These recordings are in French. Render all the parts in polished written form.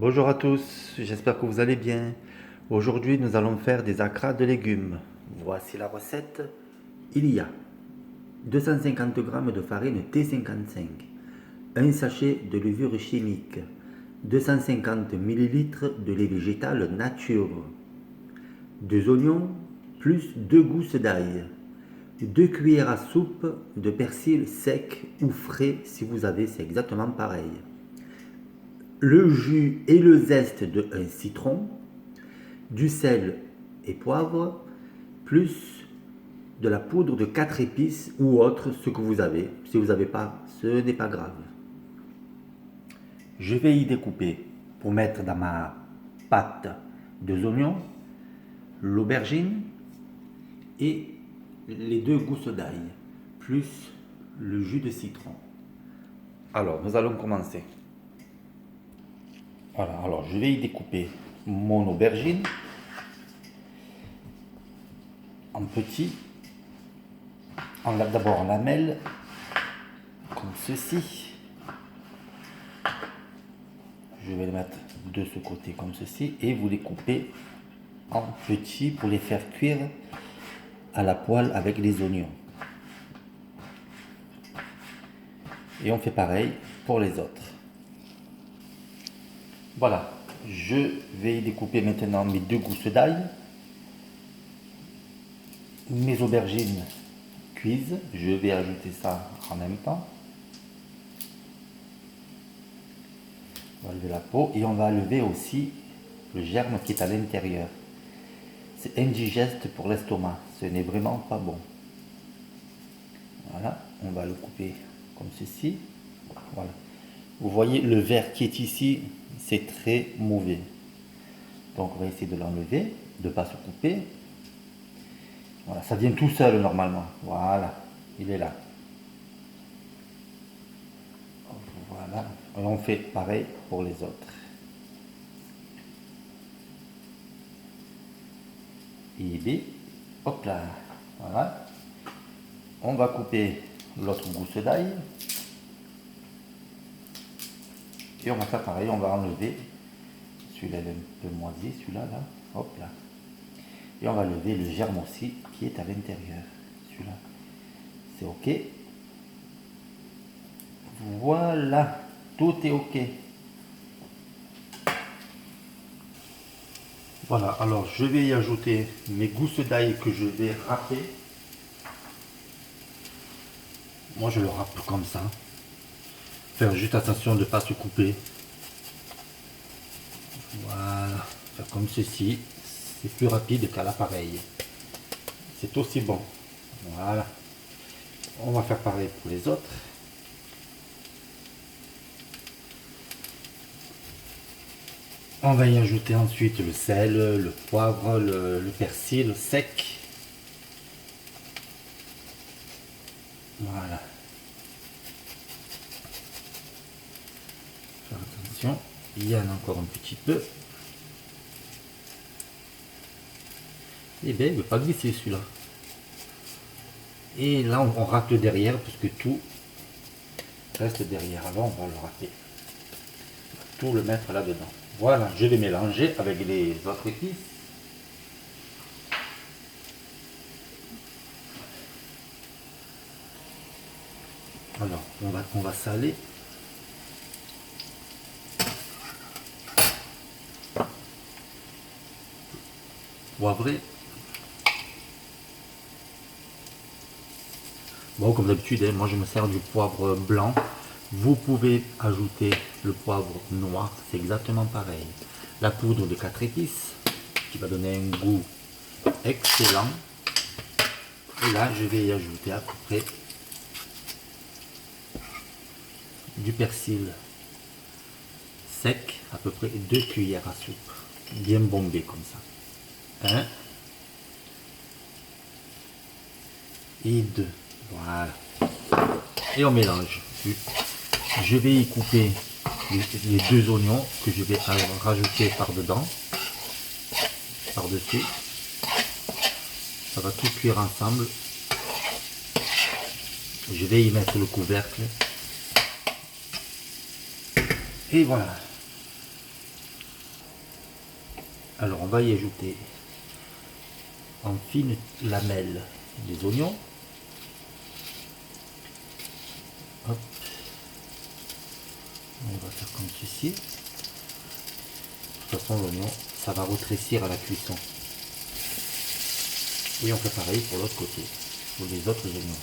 Bonjour à tous, j'espère que vous allez bien. Aujourd'hui, nous allons faire des acras de légumes. Voici la recette. Il y a 250 g de farine T55, un sachet de levure chimique, 250 ml de lait végétal nature, 2 oignons plus 2 gousses d'ail, 2 cuillères à soupe de persil sec ou frais si vous avez, c'est exactement pareil, le jus et le zeste de un citron, du sel et poivre, plus de la poudre de 4 épices ou autre, ce que vous avez. Si vous n'avez pas, ce n'est pas grave. Je vais y découper pour mettre dans ma pâte 2 oignons, l'aubergine et les 2 gousses d'ail, plus le jus de citron. Alors, nous allons commencer. Voilà, alors je vais y découper mon aubergine en petits, d'abord en lamelles, comme ceci. Je vais les mettre de ce côté comme ceci et vous les coupez en petits pour les faire cuire à la poêle avec les oignons. Et on fait pareil pour les autres. Voilà, je vais y découper maintenant mes 2 gousses d'ail, mes aubergines cuises, je vais ajouter ça en même temps. On va lever la peau et on va lever aussi le germe qui est à l'intérieur. C'est indigeste pour l'estomac, ce n'est vraiment pas bon. Voilà, on va le couper comme ceci. Voilà. Vous voyez le vert qui est ici, c'est très mauvais. Donc on va essayer de l'enlever, de ne pas se couper. Voilà, ça vient tout seul normalement. Voilà, il est là. Voilà, et on fait pareil pour les autres. Et hop là, voilà. On va couper l'autre gousse d'ail. Et on va faire pareil, on va enlever celui-là un peu moisi, celui-là là, hop là. Et on va lever le germe aussi qui est à l'intérieur. Celui-là, c'est ok. Voilà, tout est ok. Voilà, alors je vais y ajouter mes gousses d'ail que je vais râper. Moi je le râpe comme ça. Faire juste attention de ne pas se couper. Voilà, faire comme ceci. C'est plus rapide qu'à l'appareil. C'est aussi bon. Voilà. On va faire pareil pour les autres. On va y ajouter ensuite le sel, le poivre, le persil sec. Voilà. Faire attention, il y en a encore un petit peu. Et bien, il ne veut pas glisser celui-là. Et là, on rate le derrière parce que tout reste derrière. Alors, on va le rater. On va tout le mettre là-dedans. Voilà, je vais mélanger avec les autres épices. Alors, on va saler. Poivrer. Bon, comme d'habitude, moi je me sers du poivre blanc. Vous pouvez ajouter le poivre noir, c'est exactement pareil. La poudre de 4 épices, qui va donner un goût excellent. Et là, je vais y ajouter à peu près du persil sec, à peu près 2 cuillères à soupe, bien bombé comme ça. 1 et 2. Voilà. Et on mélange. Je vais y couper les 2 oignons que je vais rajouter par-dedans, par-dessus. Ça va tout cuire ensemble. Je vais y mettre le couvercle. Et voilà. Alors on va y ajouter en fines lamelles des oignons. Hop. On va faire comme ceci. De toute façon l'oignon, ça va rétrécir à la cuisson. Et on fait pareil pour l'autre côté, pour les autres oignons.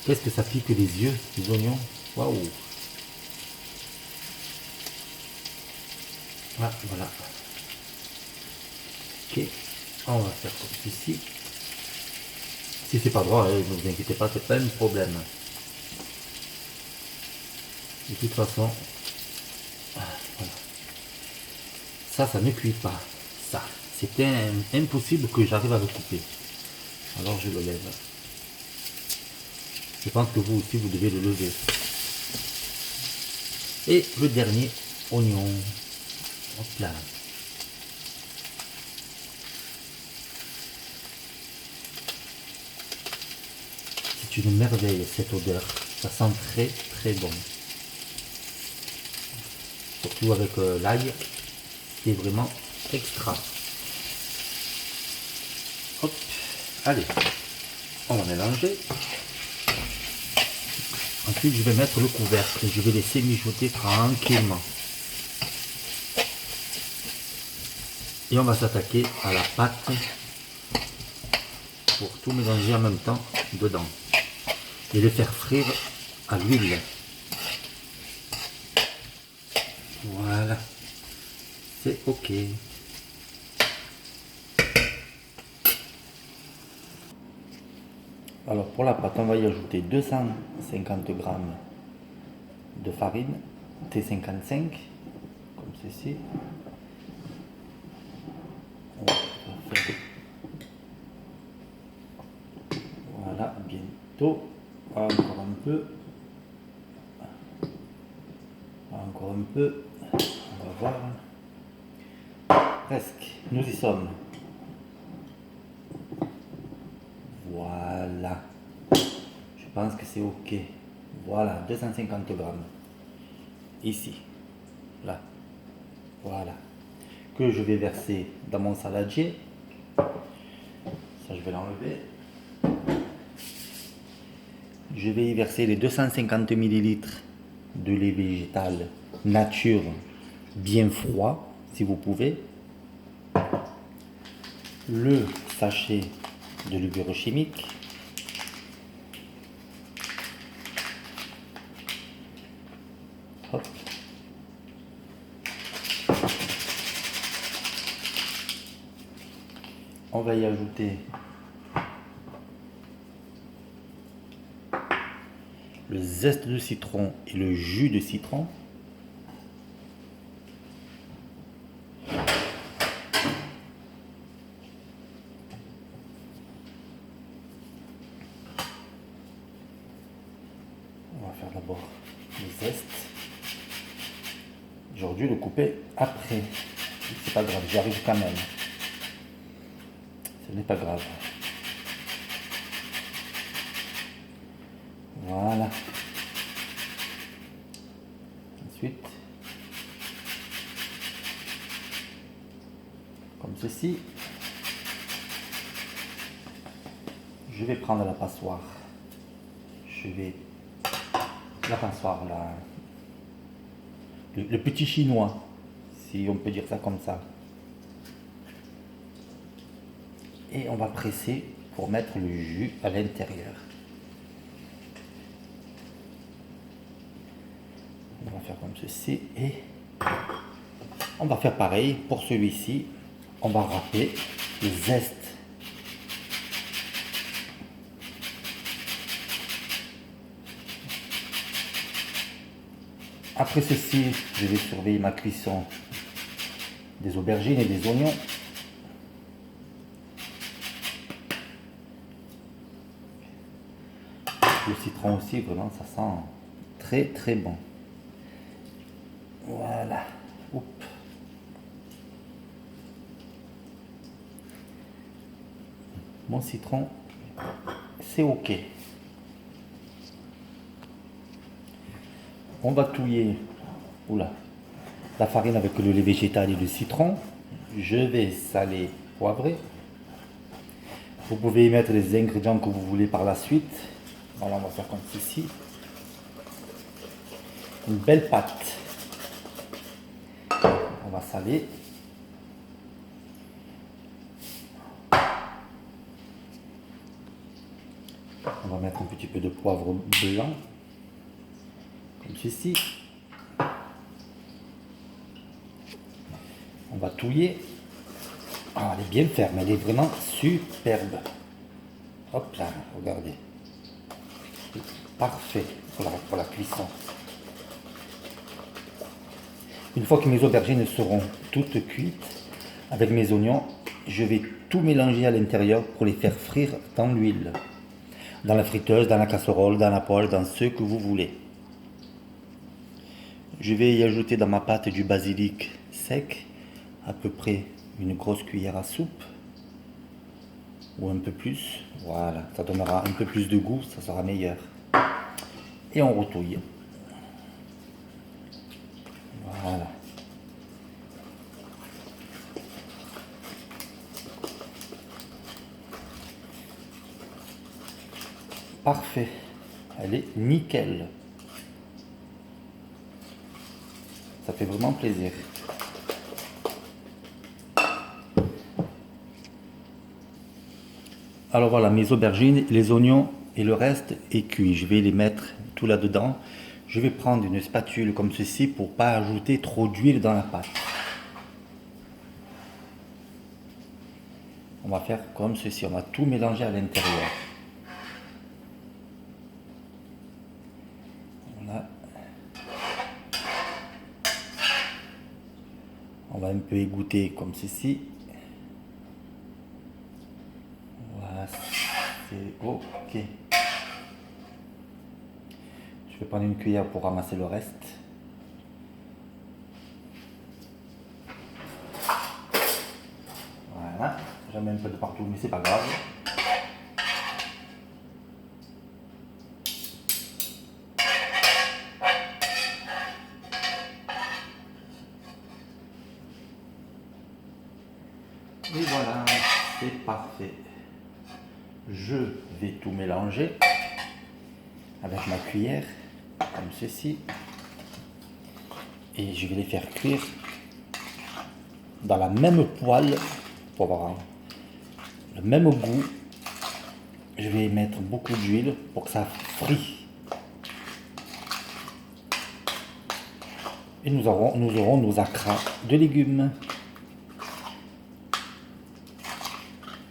Qu'est-ce que ça pique les yeux, les oignons? Waouh! Ah, voilà. Ok, on va faire comme ceci. Si c'est pas droit, ne vous inquiétez pas, c'est pas un problème. De toute façon, voilà. Ça ne cuit pas. Ça, c'était impossible que j'arrive à le couper. Alors je le lève. Je pense que vous aussi, vous devez le lever. Et le dernier oignon. Hop là. C'est une merveille cette odeur. Ça sent très très bon. Surtout avec l'ail. C'est vraiment extra. Hop. Allez. On va mélanger. Ensuite, je vais mettre le couvercle et je vais laisser mijoter tranquillement. Et on va s'attaquer à la pâte pour tout mélanger en même temps dedans. Et les faire frire à l'huile. Voilà. C'est ok. Alors pour la pâte, on va y ajouter 250 g de farine T55, comme ceci. On va faire... Voilà, bientôt. Encore un peu. Encore un peu. On va voir. Presque. Nous y sommes. Voilà. Je pense que c'est ok. Voilà, 250 g. Ici. Là. Voilà. Que je vais verser dans mon saladier. Ça, je vais l'enlever. Je vais y verser les 250 ml de lait végétal nature bien froid, si vous pouvez. Le sachet de levure chimique. Hop. On va y ajouter le zeste de citron et le jus de citron. On va faire d'abord le zeste. J'aurais dû le couper après. C'est pas grave, j'y arrive quand même. Ce n'est pas grave. Voilà. Ensuite, comme ceci, je vais prendre la passoire. La passoire là, le petit chinois, si on peut dire ça comme ça. Et on va presser pour mettre le jus à l'intérieur. On va faire comme ceci et on va faire pareil pour celui-ci. On va râper le zeste. Après ceci, je vais surveiller ma cuisson des aubergines et des oignons. Le citron aussi, vraiment, ça sent très très bon. Voilà. Oups. Mon citron c'est ok. On va touiller la farine avec le lait végétal et le citron. Je vais saler, poivrer. Vous pouvez y mettre les ingrédients que vous voulez par la suite. Voilà, on va faire comme ceci. Une belle pâte. On va saler. On va mettre un petit peu de poivre blanc, comme ceci. On va touiller. Ah, elle est bien ferme, elle est vraiment superbe. Hop là, regardez. Parfait pour la cuisson. Une fois que mes aubergines seront toutes cuites, avec mes oignons, je vais tout mélanger à l'intérieur pour les faire frire dans l'huile. Dans la friteuse, dans la casserole, dans la poêle, dans ce que vous voulez. Je vais y ajouter dans ma pâte du basilic sec, à peu près une grosse cuillère à soupe, ou un peu plus. Voilà, ça donnera un peu plus de goût, ça sera meilleur. Et on retouille. Voilà. Parfait. Elle est nickel. Ça fait vraiment plaisir. Alors voilà, mes aubergines, les oignons et le reste est cuit. Je vais les mettre tout là-dedans. Je vais prendre une spatule comme ceci pour pas ajouter trop d'huile dans la pâte. On va faire comme ceci, on va tout mélanger à l'intérieur. Voilà. On va un peu égoutter comme ceci. Voilà, c'est ok. Je vais prendre une cuillère pour ramasser le reste. Voilà, j'en mets un peu de partout, mais c'est pas grave. Et voilà, c'est parfait. Je vais tout mélanger avec ma cuillère, comme ceci. Et je vais les faire cuire dans la même poêle pour avoir le même goût. Je vais mettre beaucoup d'huile pour que ça frie. Et nous aurons nos acras de légumes.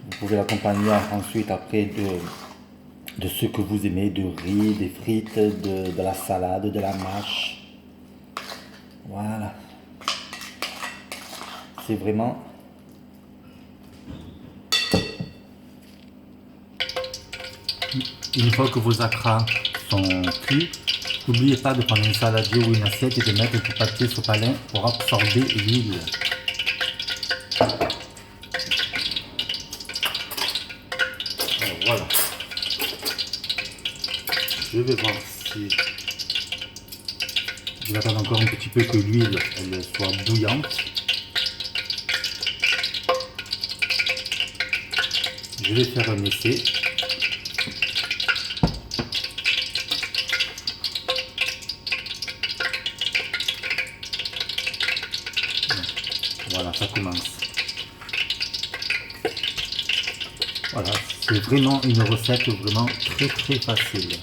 Vous pouvez l'accompagner ensuite après de ce que vous aimez, de riz, des frites, de la salade, de la mâche. Voilà. C'est vraiment... Une fois que vos acras sont cuits, n'oubliez pas de prendre un saladier ou une assiette et de mettre du papier sopalin pour absorber l'huile. Voilà. Je vais voir si... Je vais attendre encore un petit peu que l'huile soit bouillante. Je vais faire un essai. Voilà, ça commence. Voilà, c'est vraiment une recette vraiment très très facile.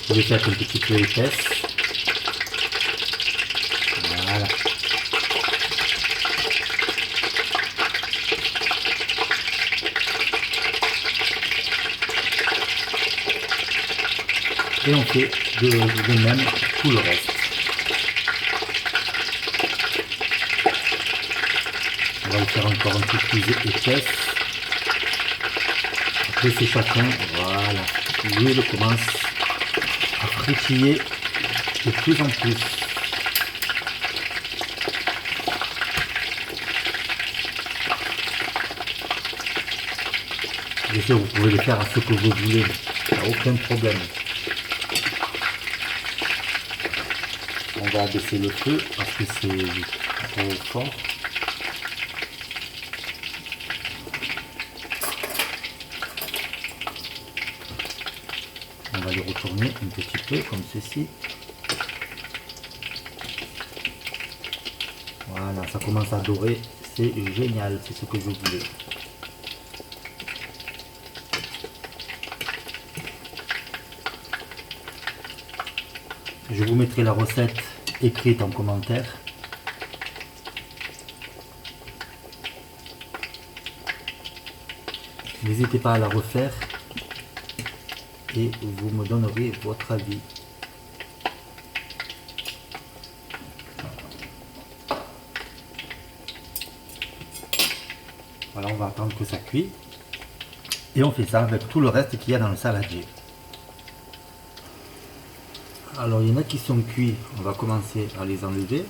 Je vais faire un petit peu épaisse. Voilà. Et on fait de même tout le reste. On va le faire encore un peu plus épaisse. Après c'est chacun, voilà. L'huile commence à frétiller de plus en plus. Bien sûr, vous pouvez le faire à ce que vous voulez, il n'y a aucun problème. On va abaisser le feu parce que c'est trop fort. On va le retourner un petit peu comme ceci. Voilà, ça commence à dorer, c'est génial, c'est ce que je voulais. Je vous mettrai la recette écrite en commentaire. N'hésitez pas à la refaire et vous me donnerez votre avis. Voilà, on va attendre que ça cuit. Et on fait ça avec tout le reste qu'il y a dans le saladier. Alors il y en a qui sont cuits, on va commencer à les enlever.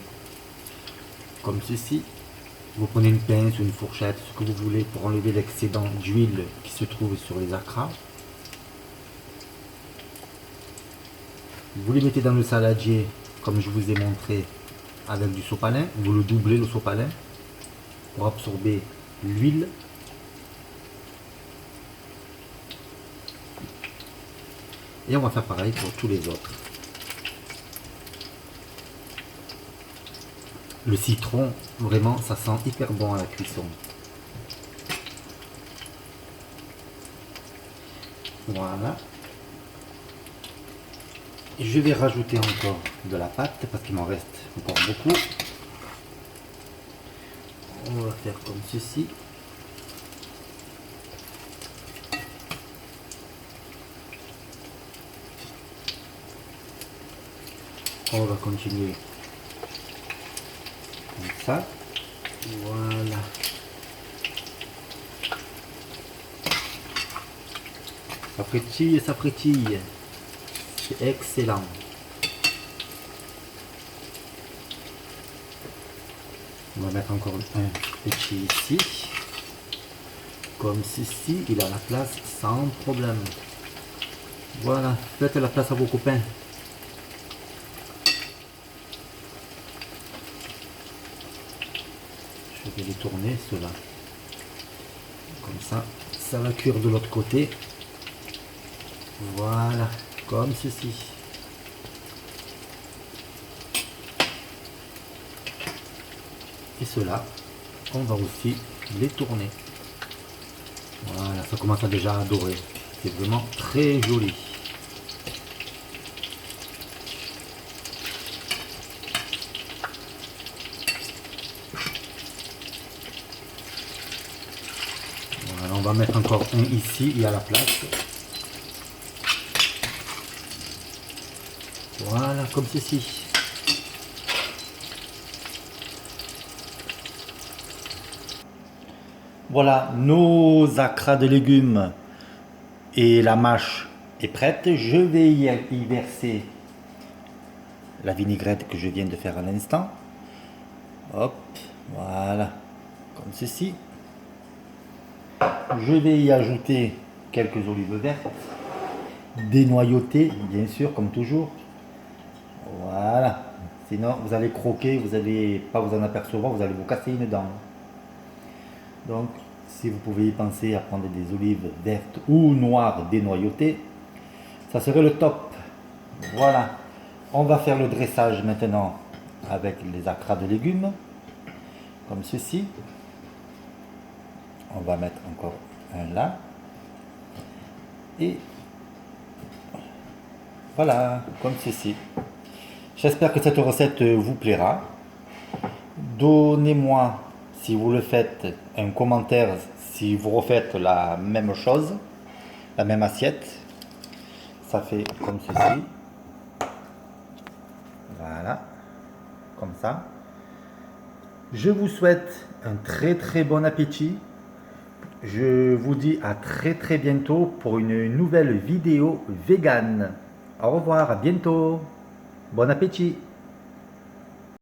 Comme ceci. Vous prenez une pince ou une fourchette, ce que vous voulez, pour enlever l'excédent d'huile qui se trouve sur les acras. Vous les mettez dans le saladier, comme je vous ai montré, avec du sopalin. Vous le doublez, le sopalin, pour absorber l'huile. Et on va faire pareil pour tous les autres. Le citron, vraiment, ça sent hyper bon à la cuisson. Voilà. Et je vais rajouter encore de la pâte parce qu'il m'en reste encore beaucoup. On va faire comme ceci. On va continuer comme ça. Voilà. Ça frétille, ça frétille. C'est excellent. On va mettre encore un petit ici. Comme ceci, il a la place sans problème. Voilà, faites la place à vos copains. Je vais les tourner ceux-là. Comme ça, ça va cuire de l'autre côté. Voilà, comme ceci. Et ceux-là, on va aussi les tourner. Voilà, ça commence à déjà dorer. C'est vraiment très joli. Voilà, on va mettre encore un ici et à la place. Voilà, comme ceci. Voilà, nos acras de légumes et la mâche est prête. Je vais y verser la vinaigrette que je viens de faire à l'instant. Hop, voilà, comme ceci. Je vais y ajouter quelques olives vertes, dénoyautées, bien sûr, comme toujours. Voilà, sinon vous allez croquer, vous n'allez pas vous en apercevoir, vous allez vous casser une dent. Donc, si vous pouvez y penser à prendre des olives vertes ou noires dénoyautées, ça serait le top. Voilà, on va faire le dressage maintenant avec les acras de légumes, comme ceci. On va mettre encore un là. Et voilà, comme ceci. J'espère que cette recette vous plaira. Donnez-moi, si vous le faites, un commentaire si vous refaites la même chose, la même assiette. Ça fait comme ceci. Voilà, comme ça. Je vous souhaite un très bon appétit. Je vous dis à très bientôt pour une nouvelle vidéo vegan. Au revoir, à bientôt. Bon appétit.